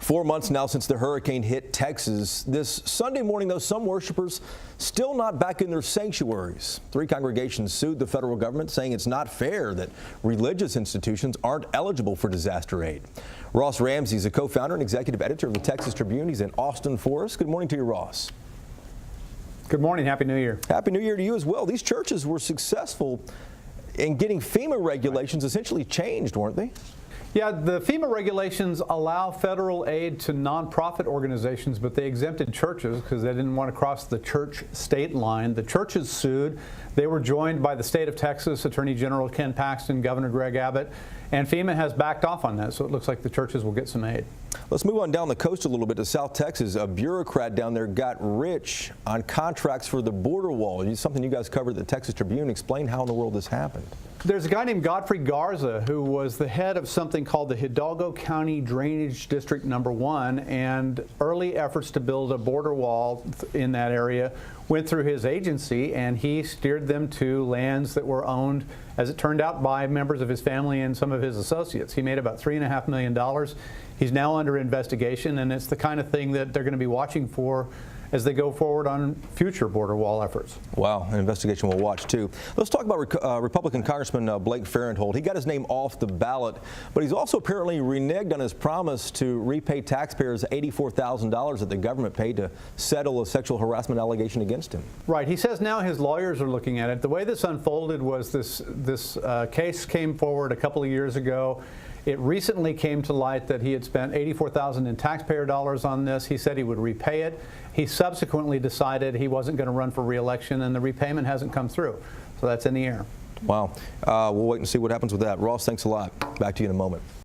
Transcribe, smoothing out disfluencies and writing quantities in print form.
4 months now since the hurricane hit Texas. This Sunday morning, though, some worshipers still not back in their sanctuaries. 3 congregations sued the federal government, saying it's not fair that religious institutions aren't eligible for disaster aid. Ross Ramsey is a co-founder and executive editor of the Texas Tribune. He's in Austin for us. Good morning to you, Ross. Good morning. Happy New Year. Happy New Year to you as well. These churches were successful in getting FEMA regulations essentially changed, weren't they? Yeah, the FEMA regulations allow federal aid to nonprofit organizations, but they exempted churches because they didn't want to cross the church-state line. The churches sued. They were joined by the state of Texas, Attorney General Ken Paxton, Governor Greg Abbott, and FEMA has backed off on that, so it looks like the churches will get some aid. Let's move on down the coast a little bit to South Texas. A bureaucrat down there got rich on contracts for the border wall. It's something you guys covered at the Texas Tribune. Explain how in the world this happened. There's a guy named Godfrey Garza who was the head of something called the Hidalgo County Drainage District Number 1, and early efforts to build a border wall in that area went through his agency, and he steered them to lands that were owned, as it turned out, by members of his family and some of his associates. He made about $3.5 million. He's now under investigation, and it's the kind of thing that they're going to be watching for as they go forward on future border wall efforts. Wow, an investigation we'll watch too. Let's talk about Republican Congressman Blake Farenthold. He got his name off the ballot, but he's also apparently reneged on his promise to repay taxpayers $84,000 that the government paid to settle a sexual harassment allegation against him. Right. He says now his lawyers are looking at it. The way this unfolded was this case came forward a couple of years ago. It recently came to light that he had spent $84,000 in taxpayer dollars on this. He said he would repay it. He subsequently decided he wasn't going to run for re-election, and the repayment hasn't come through. So that's in the air. Wow. We'll wait and see what happens with that. Ross, thanks a lot. Back to you in a moment.